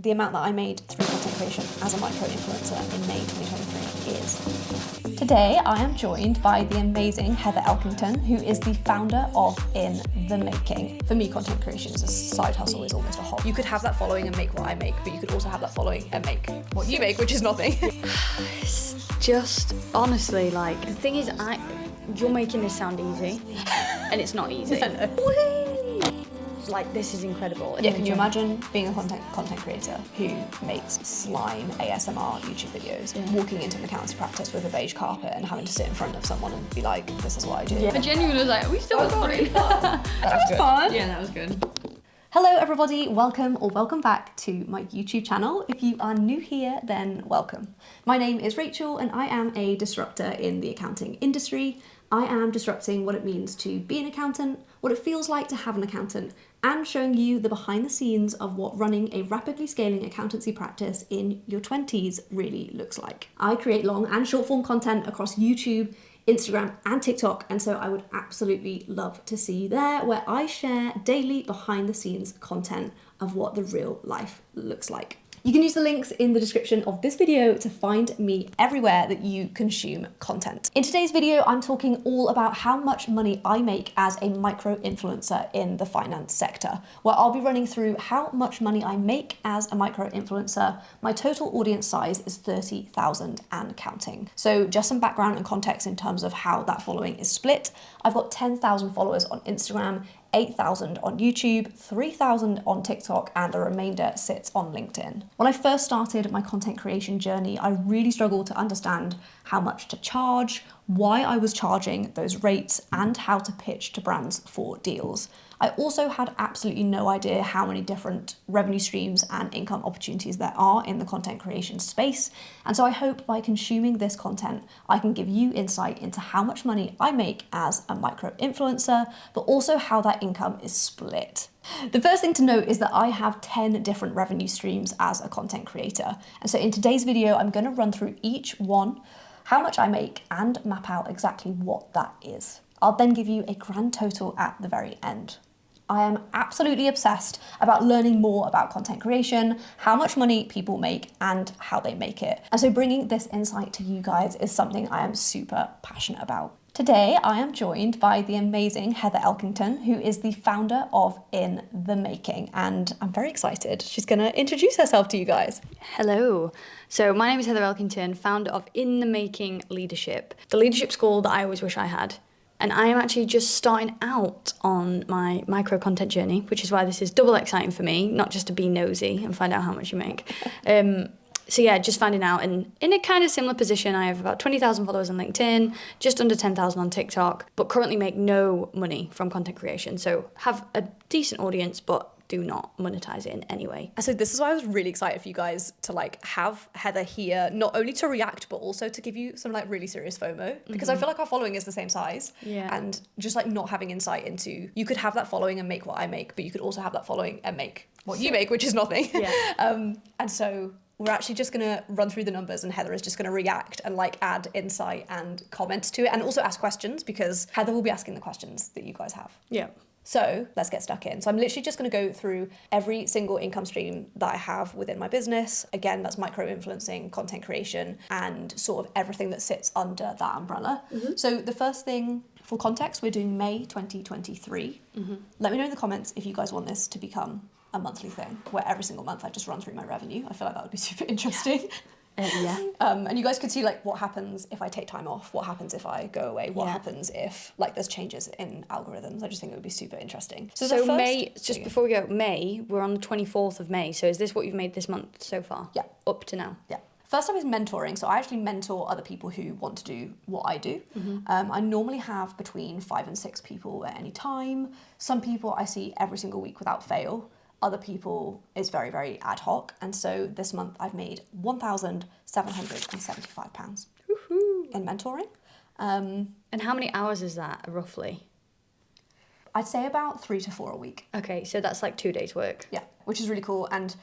the amount that I made through content creation as a micro-influencer in May 2023 is. Today, I am joined by the amazing Heather Elkington, who is the founder of In the Making. For me, content creation is a side hustle, is almost a hobby. You could have that following and make what I make, but you could also have that following and make what you make, which is nothing. It's just, honestly, like, the thing is, you're making this sound easy, and it's not easy. Like, this is incredible. Yeah, can you imagine being a content creator who makes slime ASMR YouTube videos, walking into an accountancy practice with a beige carpet and having to sit in front of someone and be like, this is what I do? Yeah. I genuinely was like, are we still recording? That was fun. Yeah, that was good. Hello everybody, welcome or welcome back to my YouTube channel. If you are new here, then welcome. My name is Rachel and I am a disruptor in the accounting industry. I am disrupting what it means to be an accountant, what it feels like to have an accountant, and showing you the behind the scenes of what running a rapidly scaling accountancy practice in your 20s really looks like. I create long and short form content across YouTube, Instagram and TikTok, and so I would absolutely love to see you there, where I share daily behind the scenes content of what the real life looks like. You can use the links in the description of this video to find me everywhere that you consume content. In today's video, I'm talking all about how much money I make as a micro-influencer in the finance sector, where I'll be running through how much money I make as a micro-influencer. My total audience size is 30,000 and counting. So just some background and context in terms of how that following is split. I've got 10,000 followers on Instagram, 8,000 on YouTube, 3,000 on TikTok, and the remainder sits on LinkedIn. When I first started my content creation journey, I really struggled to understand how much to charge, why I was charging those rates, and how to pitch to brands for deals. I also had absolutely no idea how many different revenue streams and income opportunities there are in the content creation space. And so I hope by consuming this content, I can give you insight into how much money I make as a micro-influencer, but also how that income is split. The first thing to note is that I have 10 different revenue streams as a content creator. And so in today's video, I'm going to run through each one, how much I make, and map out exactly what that is. I'll then give you a grand total at the very end. I am absolutely obsessed about learning more about content creation, how much money people make, and how they make it. And so bringing this insight to you guys is something I am super passionate about. Today, I am joined by the amazing Heather Elkington, who is the founder of In the Making, and I'm very excited. She's gonna introduce herself to you guys. Hello. So my name is Heather Elkington, founder of In the Making Leadership, the leadership school that I always wish I had. And I am actually just starting out on my micro content journey, which is why this is double exciting for me, not just to be nosy and find out how much you make. So yeah, just finding out, and in a kind of similar position, I have about 20,000 followers on LinkedIn, just under 10,000 on TikTok, but currently make no money from content creation. So have a decent audience, but do not monetize it in any way. So this is why I was really excited for you guys to have Heather here, not only to react, but also to give you some really serious FOMO, because I feel like our following is the same size. Yeah. And just not having insight into, you could have that following and make what I make, but you could also have that following and make what you make, which is nothing. Yeah. And so we're actually just gonna run through the numbers, and Heather is just gonna react and add insight and comments to it, and also ask questions, because Heather will be asking the questions that you guys have. Yeah. So let's get stuck in. So I'm literally just going to go through every single income stream that I have within my business. Again, that's micro-influencing, content creation, and sort of everything that sits under that umbrella. So the first thing, for context, we're doing May 2023. Let me know in the comments if you guys want this to become a monthly thing, where every single month I just run through my revenue. I feel like that would be super interesting. Yeah. And you guys could see what happens if I take time off, what happens if I go away, what happens if there's changes in algorithms. I just think it would be super interesting. So May, just before we go, May, we're on the 24th of May. So is this what you've made this month so far? Yeah. Up to now? Yeah. First time is mentoring. So I actually mentor other people who want to do what I do. I normally have between 5 and 6 people at any time. Some people I see every single week without fail. Other people is very, very ad hoc. And so this month I've made £1,775 in mentoring. And how many hours is that, roughly? I'd say about 3 to 4 a week. Okay, so that's 2 days work. Yeah, which is really cool. And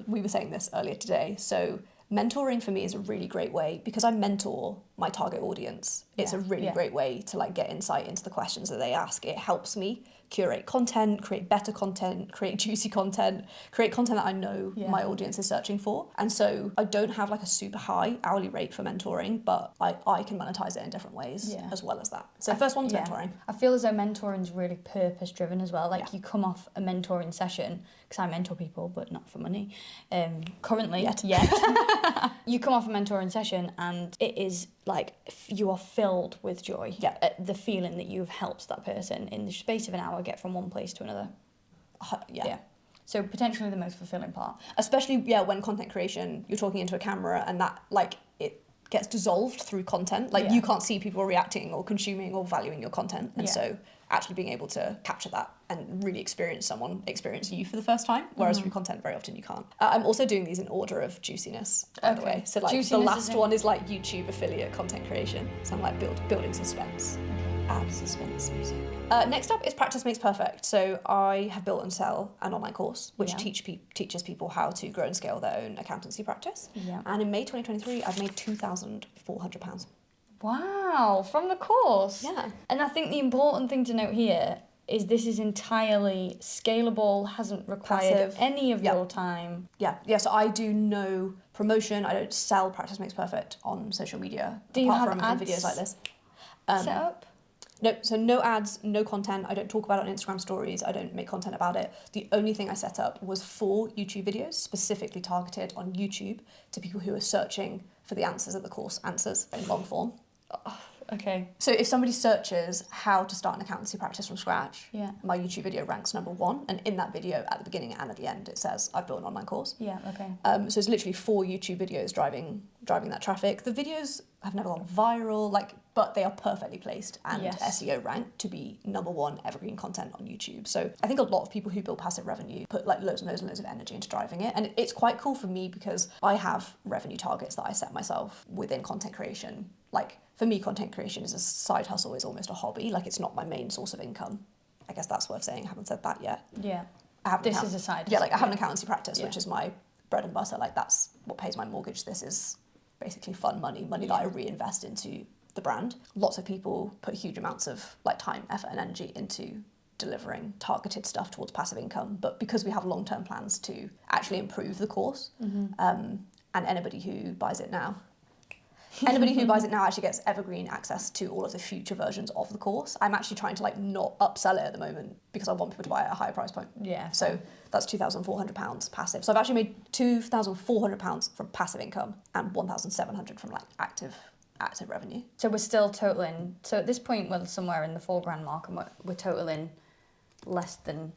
we were saying this earlier today, so mentoring for me is a really great way, because I mentor my target audience. It's a really Yeah. great way to like get insight into the questions that they ask. It helps me curate content, create better content, create juicy content, create content that I know my audience is searching for. And so I don't have like a super high hourly rate for mentoring, but I can monetize it in different ways as well as that. So first one's mentoring. I feel as though mentoring is really purpose driven as well. Like you come off a mentoring session, because I mentor people, but not for money. Currently, yet. You come off a mentoring session and it is like you are filled with joy. Yeah. At the feeling that you've helped that person in the space of an hour get from one place to another. Yeah. So potentially the most fulfilling part. Especially, when content creation, you're talking into a camera and that, like, it gets dissolved through content. Like, you can't see people reacting or consuming or valuing your content. And so actually being able to capture that and really experience you for the first time, whereas through content, very often you can't. I'm also doing these in order of juiciness, by the way. So, like, the last one is, like, YouTube affiliate content creation. So I'm, like, building suspense. Add suspense music. Next up is Practice Makes Perfect. So I have built and sell an online course which teaches people how to grow and scale their own accountancy practice. Yeah. And in May 2023, I've made £2,400. Wow, from the course. Yeah. And I think the important thing to note here is this is entirely scalable, hasn't required any of your time. Yeah, so I do no promotion. I don't sell Practice Makes Perfect on social media. Do you have apart from ads in videos like this. Set up? No, so no ads, no content. I don't talk about it on Instagram stories. I don't make content about it. The only thing I set up was 4 YouTube videos specifically targeted on YouTube to people who are searching for the answers that the course answers in long form. Oh, okay. So if somebody searches how to start an accountancy practice from scratch, yeah, my YouTube video ranks number 1. And in that video, at the beginning and at the end, it says I've built an online course. Yeah, okay. So it's literally 4 YouTube videos driving that traffic. The videos have never gone viral, but they are perfectly placed and SEO ranked to be number 1 evergreen content on YouTube. So I think a lot of people who build passive revenue put like loads and loads and loads of energy into driving it. And it's quite cool for me because I have revenue targets that I set myself within content creation. Like for me, content creation is a side hustle, is almost a hobby. Like it's not my main source of income. I guess that's worth saying. I haven't said that yet. Yeah. This is a side hustle. Yeah, like I have an accountancy practice, which is my bread and butter. Like that's what pays my mortgage. This is basically fun money that I reinvest into the brand. Lots of people put huge amounts of like time, effort and energy into delivering targeted stuff towards passive income. But because we have long-term plans to actually improve the course, and anybody who buys it now actually gets evergreen access to all of the future versions of the course. I'm actually trying to like not upsell it at the moment because I want people to buy it at a higher price point. Yeah. So that's £2,400 passive. So I've actually made £2,400 from passive income and £1,700 from like active revenue. So we're still totaling. So at this point, we're somewhere in the £4,000 mark, and we're totaling less than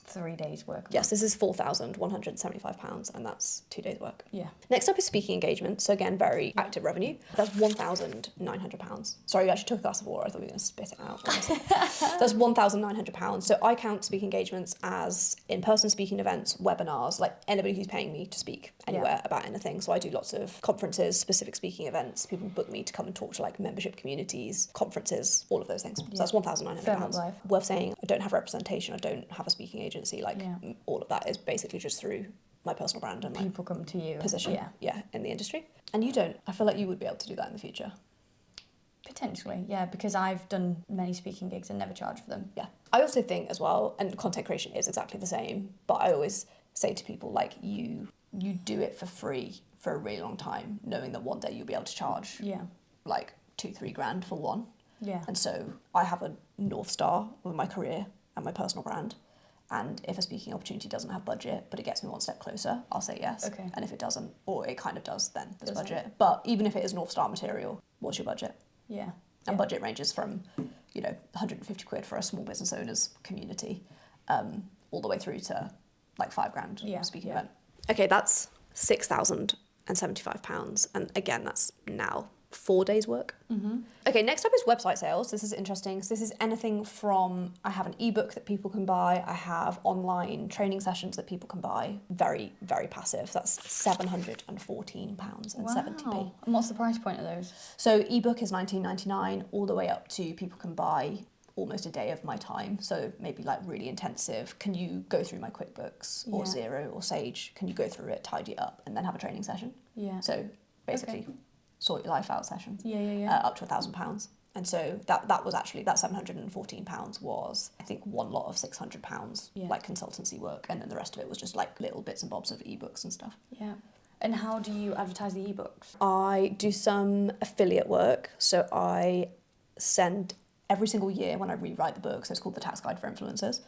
3 days' work. Yes, this is £4,175, and that's 2 days' work. Yeah. Next up is speaking engagements. So again, very active revenue. That's £1,900. Sorry, you actually took a glass of water. I thought we were going to spit it out. That's £1,900. So I count speaking engagements as in-person speaking events, webinars, like anybody who's paying me to speak anywhere about anything. So I do lots of conferences, specific speaking events. People book me to come and talk to like membership communities, conferences, all of those things. So that's £1,900. Worth saying, I don't have representation. I don't have a speaking agency. All of that is basically just through my personal brand and people come to you position in the industry. And you don't. I feel like you would be able to do that in the future. Potentially, yeah, because I've done many speaking gigs and never charged for them. Yeah. I also think as well, and content creation is exactly the same, but I always say to people, like, you do it for free for a really long time, knowing that one day you'll be able to charge like $2-3 for one. Yeah. And so I have a North Star with my career and my personal brand. And if a speaking opportunity doesn't have budget, but it gets me one step closer, I'll say yes. Okay. And if it doesn't, or it kind of does, then there's budget. But even if it is North Star material, what's your budget? Yeah. And budget ranges from, 150 quid for a small business owners community, all the way through to like £5,000 speaking event. Okay, that's £6,075. And again, that's now 4 days work. Mm-hmm. Okay, next up is website sales. This is interesting. So this is anything from, I have an ebook that people can buy. I have online training sessions that people can buy. Very, very passive. That's £714.70. And what's the price point of those? So ebook is $19.99 all the way up to people can buy almost a day of my time. So maybe like really intensive. Can you go through my QuickBooks or Xero or Sage? Can you go through it, tidy it up, and then have a training session? Yeah. So basically... sort your life out session. Yeah. Up to £1,000. And so that was actually, that £714 was, I think, one lot of £600, like consultancy work. And then the rest of it was just like little bits and bobs of ebooks and stuff. Yeah. And how do you advertise the ebooks? I do some affiliate work. So I send every single year when I rewrite the book, so it's called The Tax Guide for Influencers,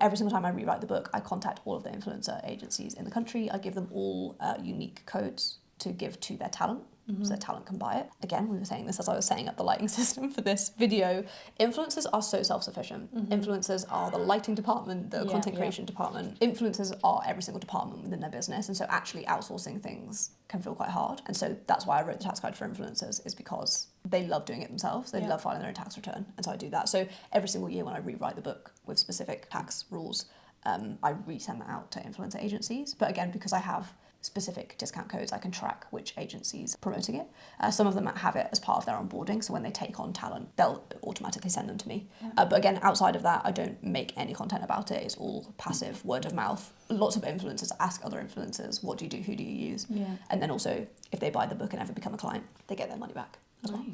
every single time I rewrite the book, I contact all of the influencer agencies in the country. I give them all unique codes to give to their talent, so their talent can buy it. Again, we were saying this as I was setting up the lighting system for this video. Influencers are so self-sufficient. Influencers are the lighting department, the content creation department. Influencers are every single department within their business, and so actually outsourcing things can feel quite hard. And so that's why I wrote the Tax Guide for Influencers, is because they love doing it themselves. They love filing their own tax return, and so I do that. So every single year when I rewrite the book with specific tax rules, I resend that out to influencer agencies. But again, because I have specific discount codes, I can track which agencies are promoting it. Some of them have it as part of their onboarding, so when they take on talent, they'll automatically send them to me. But again, outside of that, I don't make any content about it. It's all passive word of mouth. Lots of influencers ask other influencers, what do you do, who do you use? And then also, if they buy the book and ever become a client, they get their money back as well.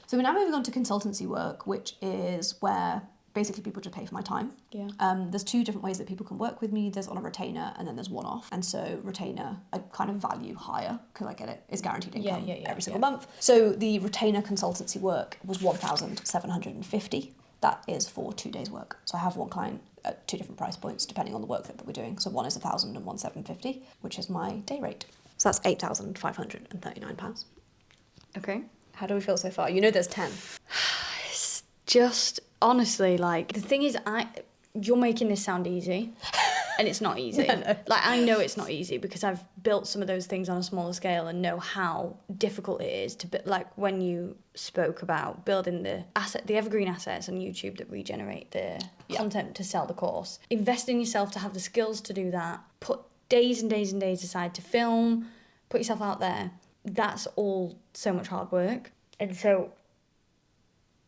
So we're now moving on to consultancy work, which is where basically people just pay for my time. There's two different ways that people can work with me. There's on a retainer and then there's one-off. And so retainer, I kind of value higher because I get it. It's guaranteed income every single month. So the retainer consultancy work was £1,750. That is for 2 days work. So I have one client at two different price points depending on the work that we're doing. So one is £1,000 and one's £750, which is my day rate. So that's £8,539. Okay. How do we feel so far? You know there's 10. It's just, honestly, like, the thing is, you're making this sound easy, and it's not easy. No. Like, I know it's not easy because I've built some of those things on a smaller scale and know how difficult it is to, like, when you spoke about building the evergreen assets on YouTube that regenerate the content to sell the course. Invest in yourself to have the skills to do that. Put days and days and days aside to film, put yourself out there. That's all so much hard work. And so,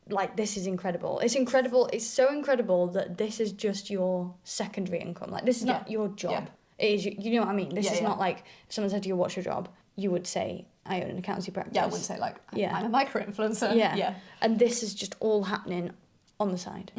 like, this is incredible. It's incredible. It's so incredible that this is just your secondary income. Like, this is not your job. It is, you know what I mean? This is not like, if someone said to you, what's your job? You would say, I own an accountancy practice. Yeah, I wouldn't say, like, I'm a micro-influencer. Yeah. And this is just all happening on the side.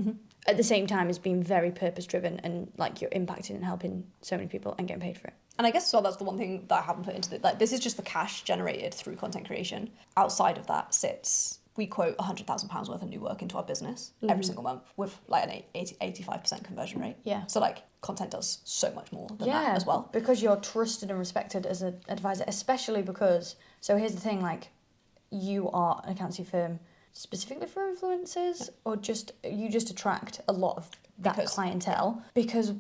At the same time as being very purpose-driven and, like, you're impacting and helping so many people and getting paid for it. And I guess as well, that's the one thing that I haven't put into the, like, this is just the cash generated through content creation. Outside of that sits, we quote £100,000 worth of new work into our business every single month with like an 85% conversion rate. So like content does so much more than that as well. Because you're trusted and respected as an advisor, especially because, so here's the thing, like, you are an accountancy firm specifically for influencers, or you just attract a lot of that clientele? Because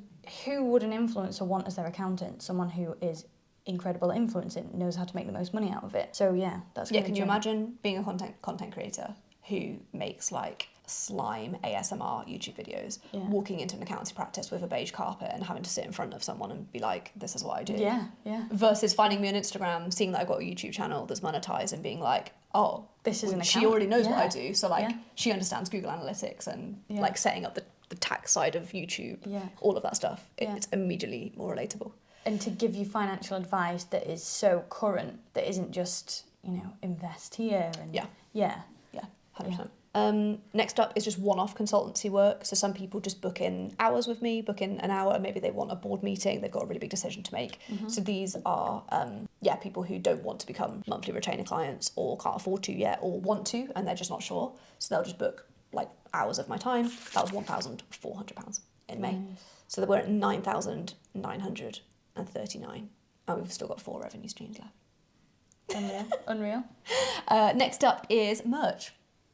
who would an influencer want as their accountant? Someone who is incredible at influencing, knows how to make the most money out of it. So yeah, that's can you imagine being a content creator who makes like slime ASMR YouTube videos, walking into an accountancy practice with a beige carpet and having to sit in front of someone and be like, this is what I do. Versus finding me on Instagram, seeing that I've got a YouTube channel that's monetized and being like, oh, this is she already knows what I do. So like she understands Google Analytics and like setting up the tax side of YouTube, all of that stuff. It's immediately more relatable. And to give you financial advice that is so current, that isn't just, invest here and 100%. Next up is just one-off consultancy work. So some people just book in hours with me, book in an hour, maybe they want a board meeting, they've got a really big decision to make. So these are people who don't want to become monthly retainer clients or can't afford to yet or want to and they're just not sure. So they'll just book like hours of my time. That was £1,400 in May. So we're at 9,939 and we've still got 4 revenue streams left. Unreal. Next up is merch.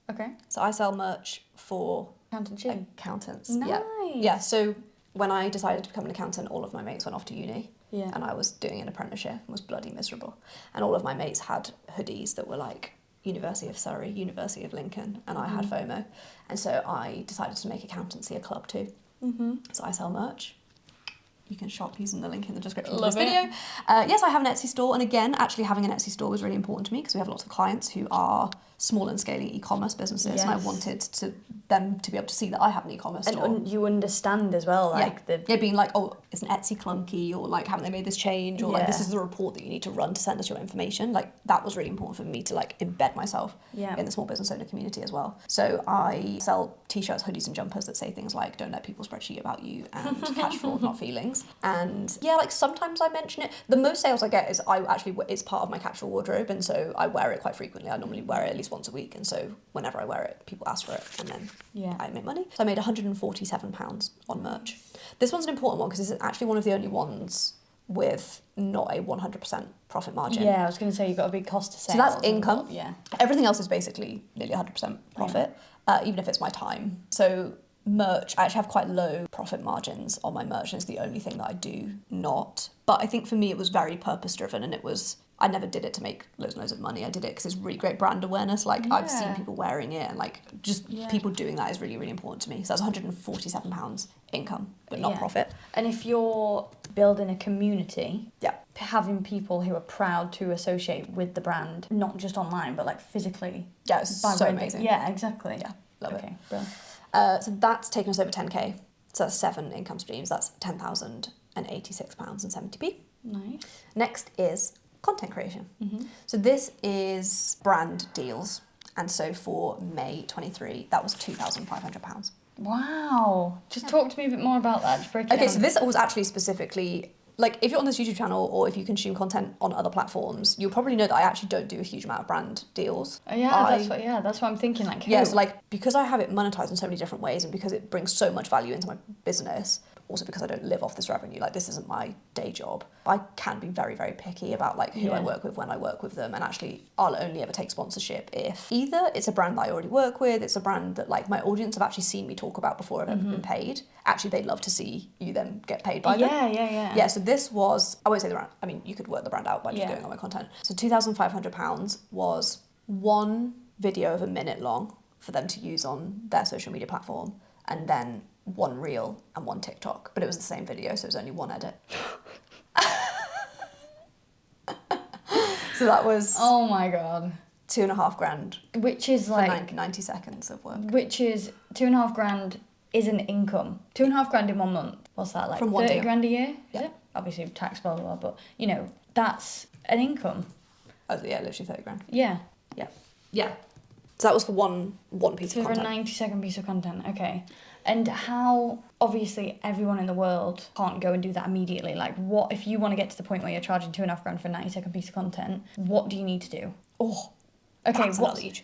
Okay. So I sell merch for accountants. Nice. So when I decided to become an accountant, all of my mates went off to uni. And I was doing an apprenticeship and was bloody miserable. And all of my mates had hoodies that were like University of Surrey, University of Lincoln, and I had FOMO. And so I decided to make accountancy a club too. So I sell merch. You can shop using the link in the description of this video. Yes, I have an Etsy store. And again, actually having an Etsy store was really important to me because we have lots of clients who are small and scaling e-commerce businesses, and I Yes. wanted them to be able to see that I have an e-commerce store. And you understand as well, like being like, oh, is an Etsy clunky, or like, haven't they made this change, or like, this is the report that you need to run to send us your information. Like, that was really important for me to like embed myself in the small business owner community as well. So I sell t-shirts, hoodies and jumpers that say things like, don't let people spreadsheet about you, and catch fraud, not feelings. And yeah, like sometimes I mention it. The most sales I get is it's part of my capsule wardrobe, and so I wear it quite frequently. I normally wear it at least once a week, and so whenever I wear it, people ask for it, and then I make money. So I made £147 on merch. This one's an important one because this is actually one of the only ones with not a 100% profit margin. Yeah, I was going to say you've got a big cost to sales. So that's income. Yeah. Everything else is basically nearly 100% profit, even if it's my time. So merch, I actually have quite low profit margins on my merch, and it's the only thing that I do not. But I think for me it was very purpose driven, and I never did it to make loads and loads of money. I did it because it's really great brand awareness. Like, I've seen people wearing it, and like just people doing that is really, really important to me. So that's £147 income, but not profit. And if you're building a community, Yeah. having people who are proud to associate with the brand, not just online, but like physically. Yeah, it's so amazing. Yeah, exactly. Yeah, love it. Okay, brilliant. So that's taken us over 10k. So that's 7 income streams. That's £10,086.70p. Nice. Next is content creation. So this is brand deals. And so for May 23, that was £2,500. Wow. Just talk to me a bit more about that. Just break it Okay, down. so this was actually specifically, like, if you're on this YouTube channel or if you consume content on other platforms, you'll probably know that I actually don't do a huge amount of brand deals. That's what I'm thinking. Like, yeah, so like, because I have it monetized in so many different ways, and because it brings so much value into my business, also because I don't live off this revenue, like this isn't my day job, I can be very, very picky about like who I work with, when I work with them, and actually I'll only ever take sponsorship if either it's a brand that I already work with, it's a brand that like my audience have actually seen me talk about before I've ever been paid. Actually, they'd love to see you then get paid by them. Yeah, so this was, I won't say the brand, I mean, you could work the brand out by just going on my content. So £2,500 was one video of a minute long for them to use on their social media platform, and then one reel and one TikTok, but it was the same video, so it was only one edit. So that was oh my god, £2,500, which is for like 90 seconds of work. which is £2,500 is an income. £2,500 in 1 month. What's that like? From one 30 deal. grand a year? Yeah. Is it? Obviously tax blah blah blah, but you know that's an income. Oh yeah, literally 30 grand. Yeah. Yeah. So that was for one piece of For a content. 90-second piece of content, okay. And how, obviously, everyone in the world can't go and do that immediately. Like, what if you want to get to the point where you're charging £2,500 for a 90-second piece of content? What do you need to do? Oh, Okay, that's what's huge.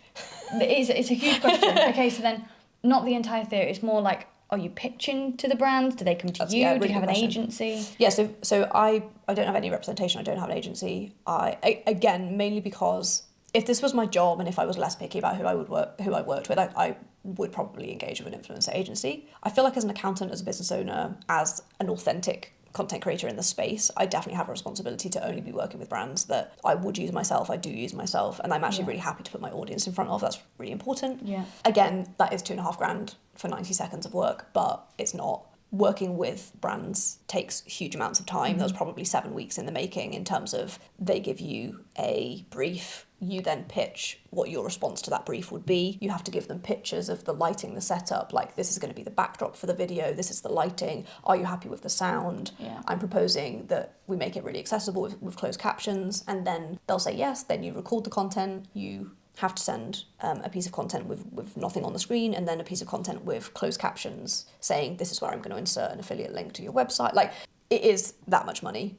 It's a huge question. Okay, so then, not the entire theory. It's more like, are you pitching to the brands? Do they come to you? really do you have good an question. agency? Yeah, so I don't have any representation. I don't have an agency. Again, mainly because if this was my job and if I was less picky about who I worked with, I would probably engage with an influencer agency. I feel like as an accountant, as a business owner, as an authentic content creator in the space, I definitely have a responsibility to only be working with brands that I would use myself, I do use myself, and I'm actually really happy to put my audience in front of. That's really important. Yeah. Again, that is £2,500 for 90 seconds of work, but it's not. Working with brands takes huge amounts of time. That was probably 7 weeks in the making, in terms of they give you a brief, you then pitch what your response to that brief would be. You have to give them pictures of the lighting, the setup, like this is going to be the backdrop for the video, this is the lighting, are you happy with the sound? Yeah. I'm proposing that we make it really accessible with closed captions, and then they'll say yes, then you record the content, you have to send a piece of content with nothing on the screen, and then a piece of content with closed captions saying this is where I'm going to insert an affiliate link to your website. Like, it is that much money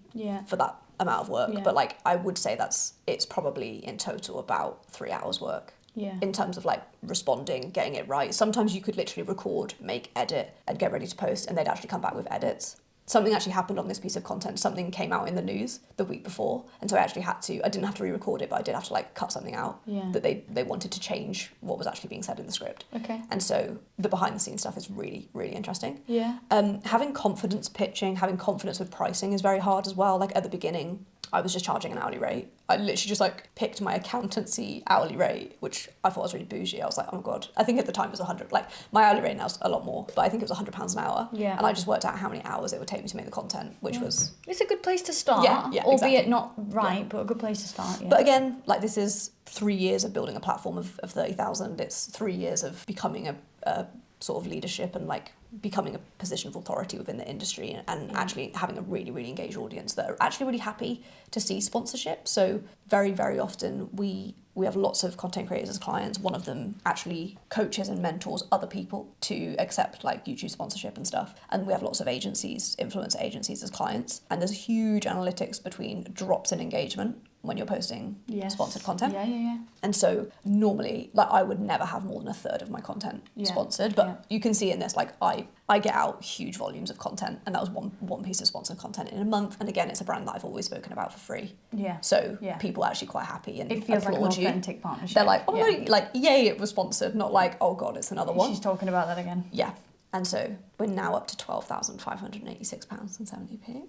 for that amount of work, but like I would say it's probably in total about 3 hours work. In terms of like responding, getting it right. Sometimes you could literally record, make, edit, and get ready to post, and they'd actually come back with edits. Something actually happened on this piece of content. Something came out in the news the week before, and so I didn't have to re-record it, but I did have to like cut something out that they wanted to change what was actually being said in the script. Okay. And so the behind the scenes stuff is really, really interesting. Yeah. Having confidence pitching, having confidence with pricing is very hard as well. Like at the beginning, I was just charging an hourly rate. I literally just like picked my accountancy hourly rate, which I thought was really bougie. I was like, oh my God. I think at the time it was 100, like my hourly rate now is a lot more, but I think it was £100 an hour. Yeah. And I just worked out how many hours it would take me to make the content, which was... It's a good place to start, Yeah, albeit exactly. not right, but a good place to start, yeah. But again, like this is 3 years of building a platform of 30,000. It's 3 years of becoming a sort of leadership and like becoming a position of authority within the industry and actually having a really, really engaged audience that are actually really happy to see sponsorship. So very, very often we have lots of content creators as clients. One of them actually coaches and mentors other people to accept like YouTube sponsorship and stuff. And we have lots of agencies, influencer agencies as clients. And there's huge analytics between drops in engagement when you're posting sponsored content. Yeah. And so normally, like I would never have more than a third of my content sponsored, but you can see in this, like I get out huge volumes of content, and that was one piece of sponsored content in a month. And again, it's a brand that I've always spoken about for free. Yeah. So people are actually quite happy and it feels like an applaud you. authentic partnership. They're like, oh my, like, yay, it was sponsored, not like, oh God, it's another one. She's talking about that again. Yeah. And so we're now up to £12,586.70p.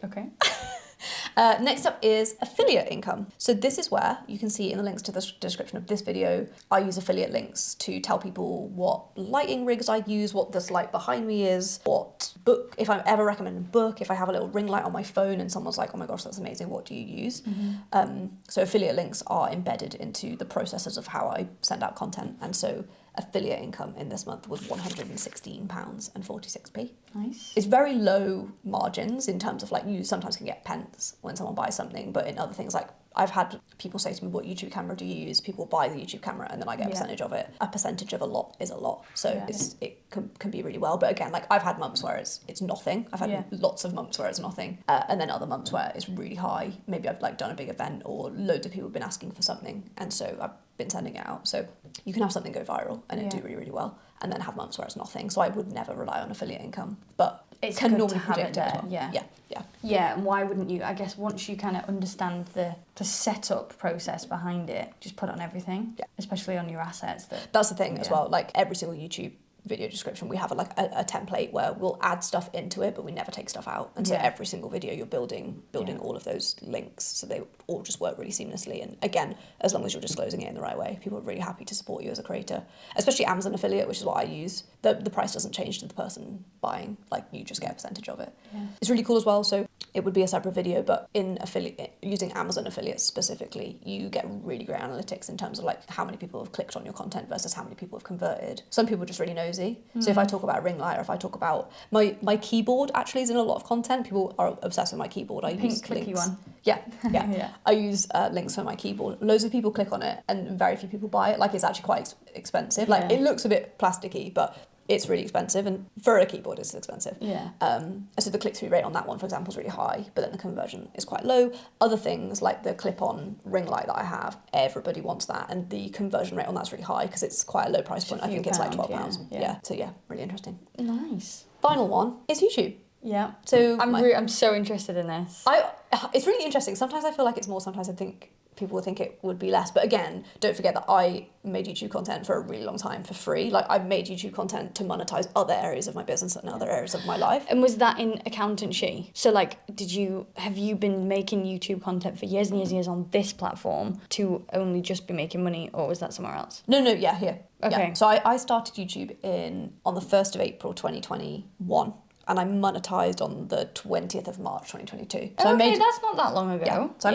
Okay. Next up is affiliate income. So this is where you can see in the links to the description of this video, I use affiliate links to tell people what lighting rigs I use, what this light behind me is, what book, if I ever recommend a book, if I have a little ring light on my phone and someone's like, oh my gosh, that's amazing, what do you use? So affiliate links are embedded into the processes of how I send out content. And so affiliate income in this month was £116.46p. Nice. It's very low margins in terms of like you sometimes can get pence when someone buys something, but in other things like I've had people say to me, what YouTube camera do you use? People buy the YouTube camera and then I get a percentage of it. A percentage of a lot is a lot. So it can be really well. But again, like I've had months where it's nothing. I've had lots of months where it's nothing. And then other months where it's really high. Maybe I've like done a big event or loads of people have been asking for something. And so I've been sending it out. So you can have something go viral and it do really, really well. And then have months where it's nothing. So I would never rely on affiliate income. But it's can good normally to have predict it it as there. well. Yeah, and why wouldn't you? I guess once you kind of understand the setup process behind it, just put it on everything, especially on your assets. That's the thing as well. Like every single YouTube video description, we have a template where we'll add stuff into it, but we never take stuff out. And so every single video you're building all of those links, so they all just work really seamlessly. And again, as long as you're disclosing it in the right way, people are really happy to support you as a creator, especially Amazon affiliate, which is what I use. The price doesn't change to the person buying, like you just get a percentage of it. It's really cool as well. So it would be a separate video, but in affiliate, using Amazon affiliates specifically, you get really great analytics in terms of like how many people have clicked on your content versus how many people have converted. Some people are just really nosy. So if I talk about a ring light, or if I talk about my keyboard, actually is in a lot of content. People are obsessed with my keyboard. I use clicky links. One. Yeah. I use links for my keyboard. Loads of people click on it and very few people buy it. Like it's actually quite expensive. Like it looks a bit plasticky, but it's really expensive, and for a keyboard it's expensive. So the click-through rate on that one, for example, is really high, but then the conversion is quite low. Other things like the clip-on ring light that I have, everybody wants that, and the conversion rate on that's really high because it's quite a low price point. I think it's like £12. So really interesting. Nice. Final one is YouTube. Yeah. So I'm so interested in this. It's really interesting. Sometimes I feel like it's more. Sometimes I think people would think it would be less. But again, don't forget that I made YouTube content for a really long time for free. Like I made YouTube content to monetize other areas of my business and other areas of my life. And was that in accountancy? So like, have you been making YouTube content for years and years and years on this platform to only just be making money, or was that somewhere else? No, here. Okay. Yeah. So I started YouTube on the 1st of April 2021. And I monetized on the 20th of March 2022. So that's not that long ago. Yeah. So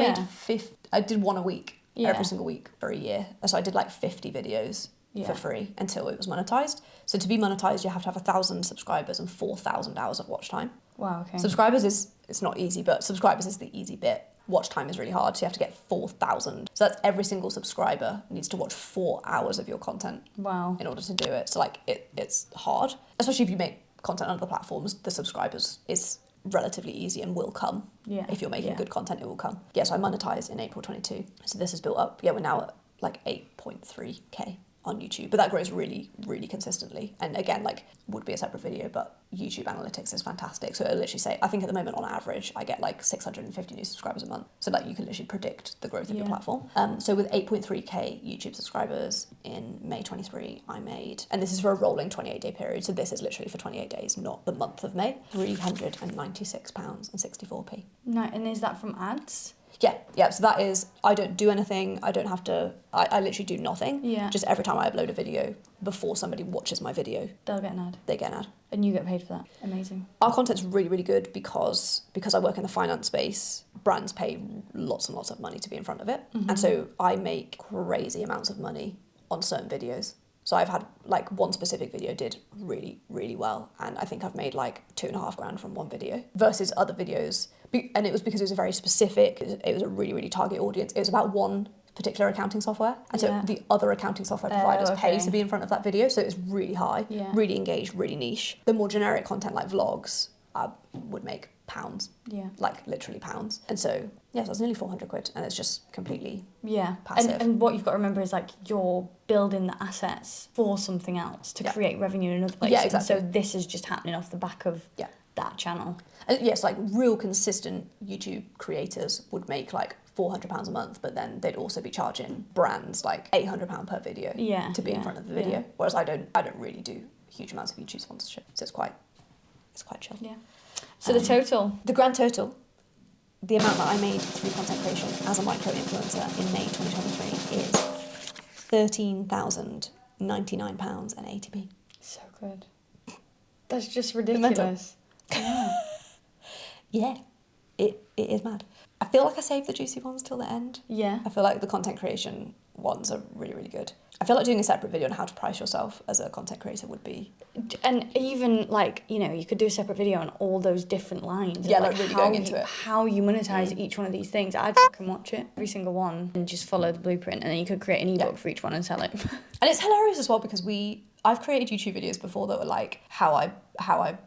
I did one a week, every single week for a year. So I did like 50 videos for free until it was monetized. So to be monetized, you have to have 1,000 subscribers and 4,000 hours of watch time. Wow, okay. Subscribers it's not easy, but subscribers is the easy bit. Watch time is really hard, so you have to get 4,000. So that's every single subscriber needs to watch 4 hours of your content. Wow. In order to do it. So like it's hard, especially if you make content on other platforms. The subscribers is relatively easy and will come. If you're making good content, it will come. So I monetized in April 22. So this has built up. We're now at like 8.3k on YouTube, but that grows really, really consistently. And again, like, would be a separate video, but YouTube analytics is fantastic. So it'll literally say, I think at the moment on average, I get like 650 new subscribers a month. So like you can literally predict the growth of your platform. So with 8.3k YouTube subscribers in May 23, I made, and this is for a rolling 28-day period, so this is literally for 28 days, not the month of May, £396.64p. No, and is that from ads? Yeah, so that is, I don't do anything, I don't have to, I literally do nothing. Yeah. Just every time I upload a video, before somebody watches my video, They'll get an ad. they get an ad. And you get paid for that. Amazing. Our content's really, really good because I work in the finance space, brands pay lots and lots of money to be in front of it. And so I make crazy amounts of money on certain videos. So I've had, like, one specific video did really, really well. And I think I've made like $2,500 from one video versus other videos. And it was because it was a very specific, it was a really, really target audience. It was about one particular accounting software. And so the other accounting software providers pay to be in front of that video. So it's really high, really engaged, really niche. The more generic content like vlogs, I would make pounds. Yeah. Like literally pounds. And so, yeah, so it's nearly 400 quid and it's just completely passive. And what you've got to remember is like you're building the assets for something else to create revenue in another place. Yeah, exactly. And so this is just happening off the back of that channel. And yes, like real consistent YouTube creators would make like £400 a month, but then they'd also be charging brands like £800 per video to be in front of the video. Whereas I don't really do huge amounts of YouTube sponsorship, so it's quite chill. Yeah. So the grand total, the amount that I made through content creation as a micro influencer in May 2023 is £13,099.80p. So good. That's just ridiculous. Yeah, it is mad. I feel like I saved the juicy ones till the end. Yeah. I feel like the content creation ones are really, really good. I feel like doing a separate video on how to price yourself as a content creator would be... And even, like, you know, you could do a separate video on all those different lines. Yeah, like really going into it. How you monetize each one of these things. I'd fucking watch it, every single one, and just follow the blueprint, and then you could create an ebook for each one and sell it. And it's hilarious as well because I've created YouTube videos before that were like how I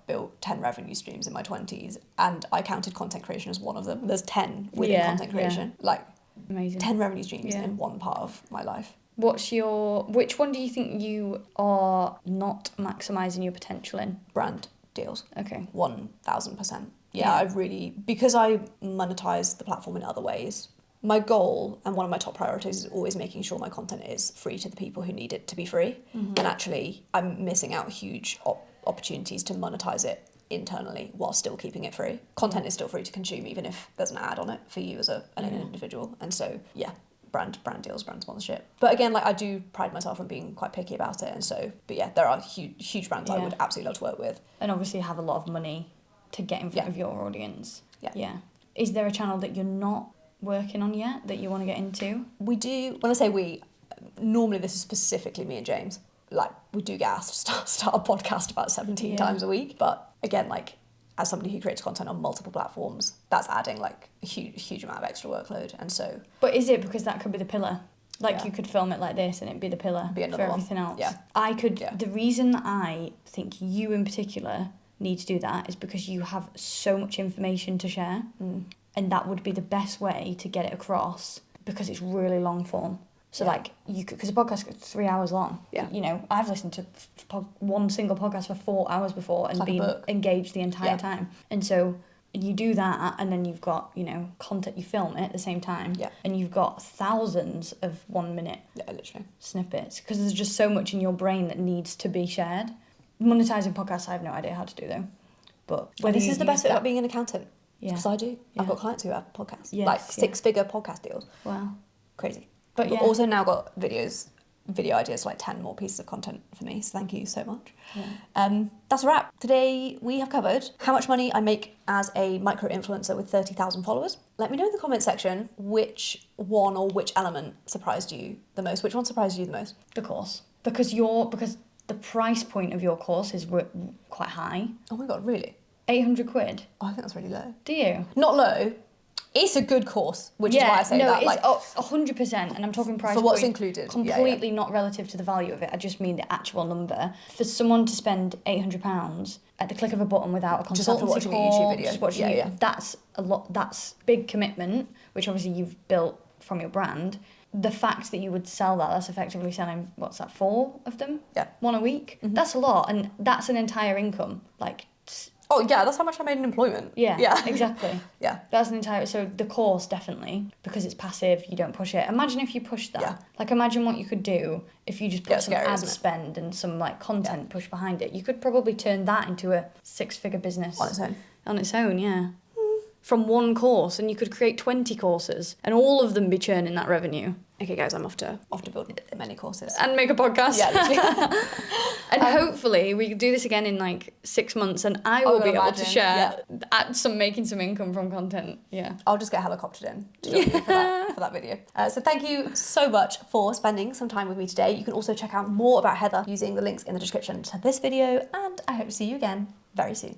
built 10 revenue streams in my 20s, and I counted content creation as one of them. There's 10 within content creation. Like, amazing. 10 revenue streams in one part of my life. Which one do you think you are not maximising your potential in? Brand deals. Okay. 1000%. Yeah, I really, because I monetize the platform in other ways, my goal and one of my top priorities is always making sure my content is free to the people who need it to be free. And actually, I'm missing out huge opportunities to monetize it internally while still keeping it free. Content is still free to consume even if there's an ad on it for you as an individual. And so, yeah, brand deals, brand sponsorship. But again, like, I do pride myself on being quite picky about it. And so, but yeah, there are huge brands I would absolutely love to work with. And obviously have a lot of money to get in front of your audience. Yeah. Is there a channel that you're not working on yet that you want to get into? We do, when I say we, normally this is specifically me and James. Like, we do get asked to start a podcast about 17 times a week. But again, like, as somebody who creates content on multiple platforms, that's adding like a huge amount of extra workload. And so... But is it because that could be the pillar? Like, you could film it like this and it'd be the pillar for everything else. Yeah. The reason that I think you in particular need to do that is because you have so much information to share. And that would be the best way to get it across because it's really long form. So like you could, because a podcast is 3 hours long. Yeah. You know, I've listened to one single podcast for 4 hours before and been engaged the entire time. And so you do that, and then you've got, you know, content, you film it at the same time. Yeah. And you've got thousands of 1 minute snippets because there's just so much in your brain that needs to be shared. Monetizing podcasts, I have no idea how to do though. But this is the best bit about being an accountant. Yeah. Because I do. I've got clients who have podcasts. Yes, like 6-figure podcast deals. Wow. Crazy. But also now got video ideas for like 10 more pieces of content for me. So thank you so much. Yeah. That's a wrap. Today we have covered how much money I make as a micro influencer with 30,000 followers. Let me know in the comment section which one or which element surprised you the most. Which one surprised you the most? The course. Because the price point of your course is quite high. Oh my God, really? 800 quid. Oh, I think that's really low. Do you? Not low. It's a good course, which is why I say that. Yeah, no, it's 100%, and I'm talking price for what's included. Completely not relative to the value of it. I just mean the actual number. For someone to spend £800 at the click of a button without a consultancy just after watching a YouTube video, just watching that's a lot. That's big commitment, which obviously you've built from your brand. the fact that you would sell that's effectively selling, what's that, 4 of them? Yeah. 1 a week? That's a lot, and that's an entire income. Like, Oh yeah, that's how much I made in employment. yeah, exactly. Yeah. That's an entire, so the course definitely, because it's passive, you don't push it. Imagine if you pushed that. Yeah. Like, imagine what you could do if you just put some scary, ad isn't it? spend and some like content push behind it. You could probably turn that into a 6-figure business. On its own. On its own, yeah. From 1 course, and you could create 20 courses, and all of them be churning that revenue. Okay, guys, I'm off to build many courses. And make a podcast. Yeah, literally. And hopefully we can do this again in like 6 months, and I will be able to share making some income from content. Yeah. I'll just get helicoptered in to join you for that video. So thank you so much for spending some time with me today. You can also check out more about Heather using the links in the description to this video, and I hope to see you again very soon.